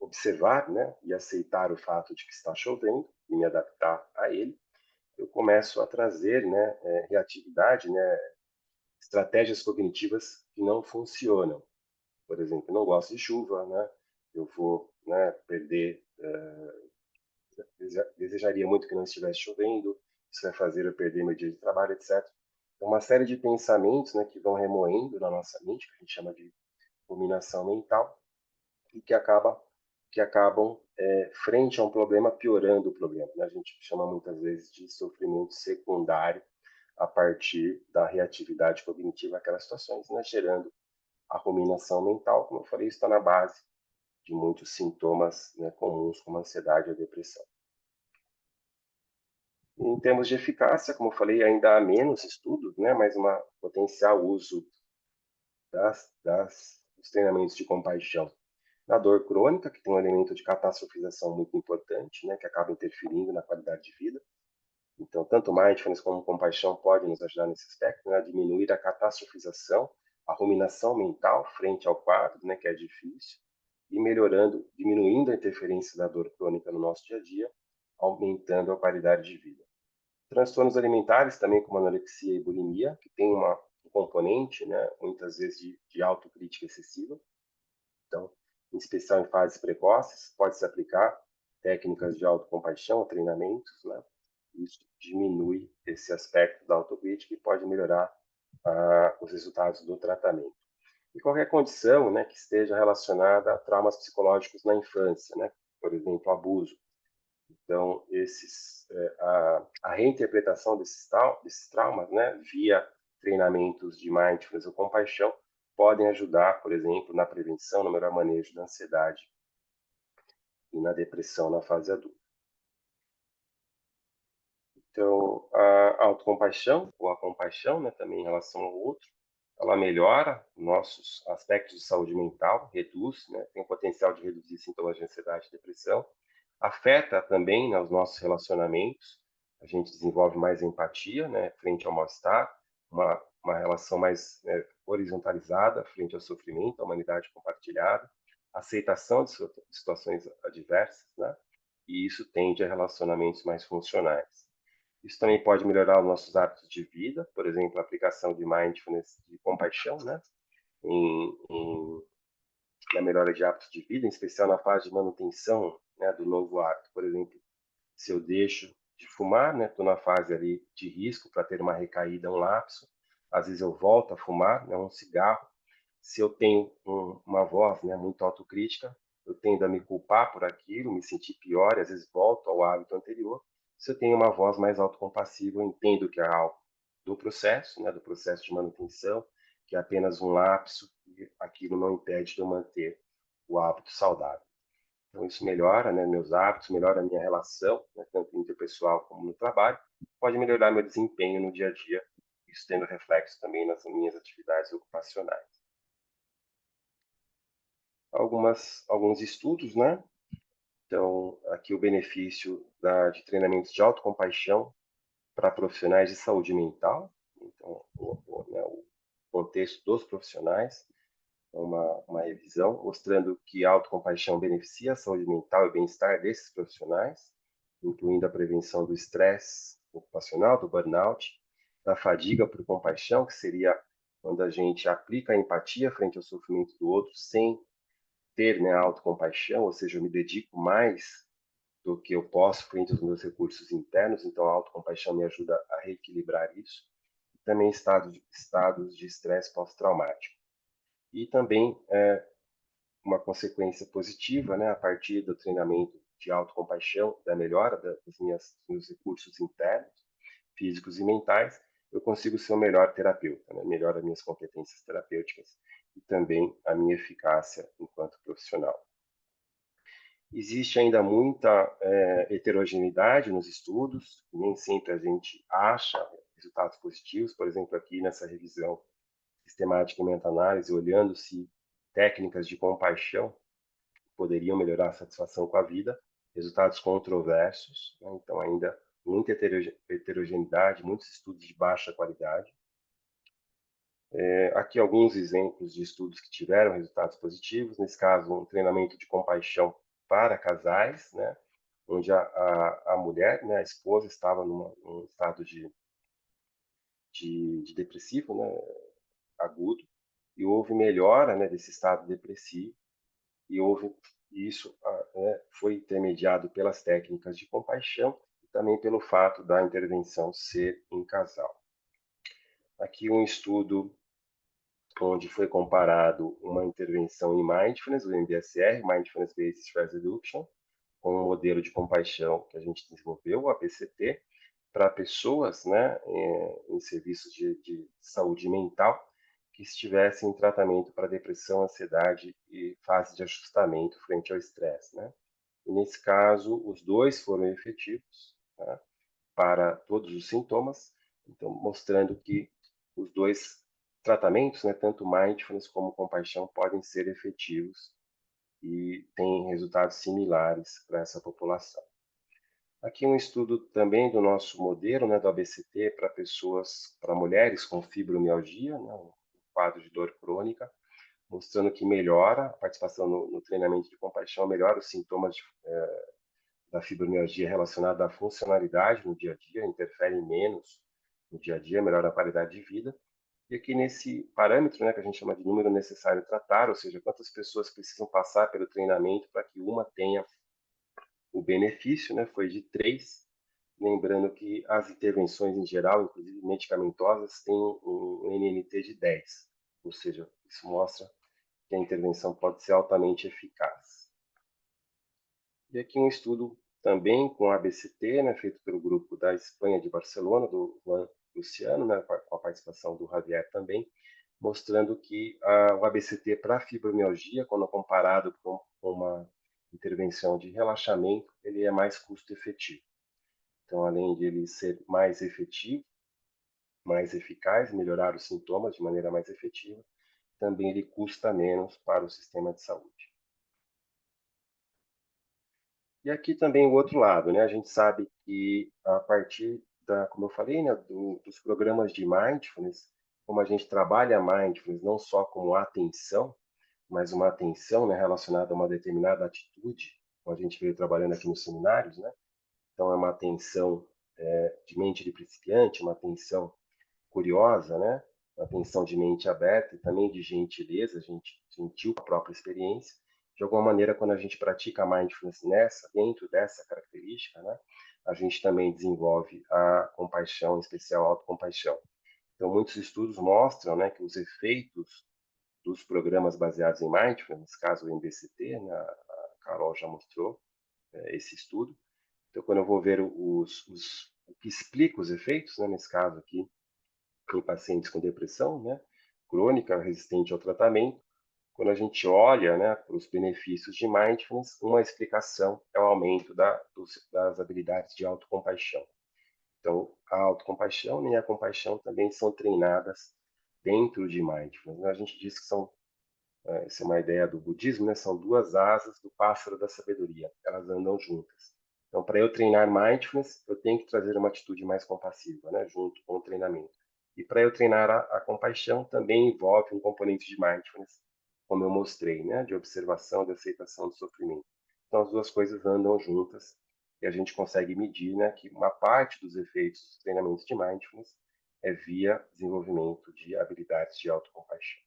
A: observar, né, e aceitar o fato de que está chovendo e me adaptar a ele, eu começo a trazer, né, reatividade, né, estratégias cognitivas que não funcionam. Por exemplo, eu não gosto de chuva, né, eu vou, né, perder, desejaria muito que não estivesse chovendo, isso vai fazer eu perder meu dia de trabalho, etc. Então, uma série de pensamentos, né, que vão remoendo na nossa mente, que a gente chama de ruminação mental, e que acabam frente a um problema piorando o problema, né? A gente chama muitas vezes de sofrimento secundário a partir da reatividade cognitiva àquelas situações, né? Gerando a ruminação mental, como eu falei, está na base de muitos sintomas, né, comuns como a ansiedade e a depressão. Em termos de eficácia, como eu falei, ainda há menos estudos, né, mas uma potencial uso dos treinamentos de compaixão na dor crônica, que tem um elemento de catastrofização muito importante, né, que acaba interferindo na qualidade de vida. Então, tanto mindfulness como compaixão podem nos ajudar nesse aspecto, né, a diminuir a catastrofização, a ruminação mental frente ao quadro, né, que é difícil, e diminuindo a interferência da dor crônica no nosso dia a dia, aumentando a qualidade de vida. Transtornos alimentares, também como anorexia e bulimia, que tem um componente, né, muitas vezes de autocrítica excessiva. Então, em especial em fases precoces, pode-se aplicar técnicas de autocompaixão, treinamentos, né? Isso diminui esse aspecto da autocrítica e pode melhorar os resultados do tratamento. E qualquer condição, né, que esteja relacionada a traumas psicológicos na infância, né? Por exemplo, abuso. Então, a reinterpretação desses traumas, né, via treinamentos de mindfulness ou compaixão, podem ajudar, por exemplo, na prevenção, no melhor manejo da ansiedade e na depressão na fase adulta. Então, a autocompaixão ou a compaixão, né, também em relação ao outro, ela melhora nossos aspectos de saúde mental, reduz, né, tem o potencial de reduzir sintomas de ansiedade e depressão, afeta também, né, os nossos relacionamentos, a gente desenvolve mais empatia, né, frente ao mal-estar, uma relação mais, né, horizontalizada frente ao sofrimento, à humanidade compartilhada, aceitação de situações adversas, né, e isso tende a relacionamentos mais funcionais. Isso também pode melhorar os nossos hábitos de vida, por exemplo, a aplicação de mindfulness de compaixão, né? Na melhora de hábitos de vida, em especial na fase de manutenção né, do novo hábito. Por exemplo, se eu deixo de fumar, né, estou na fase ali de risco para ter uma recaída, um lapso, às vezes eu volto a fumar, né, um cigarro. Se eu tenho uma voz, né, muito autocrítica, eu tendo a me culpar por aquilo, me sentir pior, e às vezes volto ao hábito anterior. Se eu tenho uma voz mais autocompassiva, eu entendo que é algo do processo, né, do processo de manutenção, que é apenas um lapso, e aquilo não impede de eu manter o hábito saudável. Então, isso melhora, né, meus hábitos, melhora a minha relação, né, tanto interpessoal como no trabalho, pode melhorar meu desempenho no dia a dia, isso tendo reflexo também nas minhas atividades ocupacionais. Alguns estudos, né? Então, aqui o benefício de treinamentos de autocompaixão para profissionais de saúde mental, então, o contexto dos profissionais, uma revisão mostrando que a autocompaixão beneficia a saúde mental e bem-estar desses profissionais, incluindo a prevenção do estresse ocupacional, do burnout, da fadiga por compaixão, que seria quando a gente aplica a empatia frente ao sofrimento do outro sem ter, né, a autocompaixão, ou seja, eu me dedico mais do que eu posso frente aos meus recursos internos, então a autocompaixão me ajuda a reequilibrar isso. Também estados de estresse pós-traumático. E também uma consequência positiva, né, a partir do treinamento de autocompaixão, da melhora dos meus recursos internos, físicos e mentais, eu consigo ser o melhor terapeuta, né, melhora as minhas competências terapêuticas e também a minha eficácia enquanto profissional. Existe ainda muita heterogeneidade nos estudos, nem sempre a gente acha resultados positivos, por exemplo, aqui nessa revisão sistemática e meta-análise, olhando se técnicas de compaixão poderiam melhorar a satisfação com a vida, resultados controversos, né? Então ainda muita heterogeneidade, muitos estudos de baixa qualidade. Aqui alguns exemplos de estudos que tiveram resultados positivos, nesse caso um treinamento de compaixão para casais, né? Onde a mulher, né, a esposa, estava num estado de depressivo, né, agudo, e houve melhora, né, desse estado depressivo, e houve isso, né, foi intermediado pelas técnicas de compaixão e também pelo fato da intervenção ser em casal. Aqui um estudo onde foi comparado uma intervenção em mindfulness, o MBSR, Mindfulness Based Stress Reduction, com um modelo de compaixão que a gente desenvolveu, o ABCT, para pessoas, né, em serviços de saúde mental que estivessem em tratamento para depressão, ansiedade e fase de ajustamento frente ao estresse, né? E nesse caso, os dois foram efetivos, tá, para todos os sintomas, então mostrando que os dois tratamentos, né, tanto mindfulness como compaixão, podem ser efetivos e têm resultados similares para essa população. Aqui um estudo também do nosso modelo, né, do ABCT para pessoas, para mulheres com fibromialgia, né, um quadro de dor crônica, mostrando que melhora a participação no treinamento de compaixão, melhora os sintomas da fibromialgia relacionada à funcionalidade no dia a dia, interfere menos no dia a dia, melhora a qualidade de vida. E aqui nesse parâmetro, né, que a gente chama de número necessário tratar, ou seja, quantas pessoas precisam passar pelo treinamento para que uma tenha o benefício, né, foi de 3, lembrando que as intervenções em geral, inclusive medicamentosas, têm um NNT de 10, ou seja, isso mostra que a intervenção pode ser altamente eficaz. E aqui um estudo também com a ABCT, né, feito pelo grupo da Espanha de Barcelona, do Juan Luciano, né, com a participação do Javier também, mostrando que o ABCT para fibromialgia, quando comparado com uma intervenção de relaxamento, ele é mais custo-efetivo. Então, além de ele ser mais efetivo, mais eficaz, melhorar os sintomas de maneira mais efetiva, também ele custa menos para o sistema de saúde. E aqui também o outro lado, né? A gente sabe que a partir como eu falei, né, dos programas de mindfulness, como a gente trabalha mindfulness não só como atenção, mas uma atenção, né, relacionada a uma determinada atitude, como a gente veio trabalhando aqui nos seminários, né? Então é uma atenção de mente de principiante, uma atenção curiosa, né? Uma atenção de mente aberta e também de gentileza, gente gentil com a própria experiência. de alguma maneira, quando a gente pratica a mindfulness dentro dessa característica, né, a gente também desenvolve a compaixão, em especial a autocompaixão. Então, muitos estudos mostram, né, que os efeitos dos programas baseados em mindfulness, nesse caso o MBCT, né, a Carol já mostrou esse estudo. Então, quando eu vou ver o que explica os efeitos, né, nesse caso aqui, em pacientes com depressão, né, crônica, resistente ao tratamento, quando a gente olha, né, para os benefícios de mindfulness, uma explicação é o aumento das habilidades de autocompaixão. Então, a autocompaixão e a compaixão também são treinadas dentro de mindfulness, né? A gente diz que essa é uma ideia do budismo, né? São duas asas do pássaro da sabedoria, elas andam juntas. Então, para eu treinar mindfulness, eu tenho que trazer uma atitude mais compassiva, né? Junto com o treinamento. E para eu treinar a compaixão, também envolve um componente de mindfulness, como eu mostrei, né? De observação, de aceitação do sofrimento. Então, as duas coisas andam juntas e a gente consegue medir, né, que uma parte dos efeitos dos treinamentos de mindfulness é via desenvolvimento de habilidades de autocompaixão.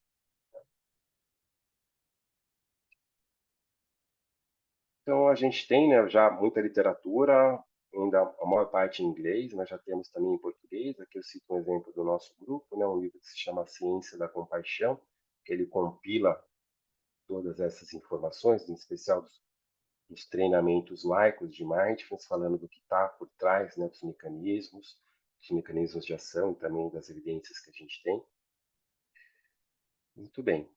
A: Então, a gente tem, né, já muita literatura, ainda a maior parte em inglês, mas já temos também em português. Aqui eu cito um exemplo do nosso grupo, né, um livro que se chama A Ciência da Compaixão, que ele compila todas essas informações, em especial dos treinamentos laicos de mindfulness, falando do que está por trás, né, dos mecanismos de ação e também das evidências que a gente tem. Muito bem.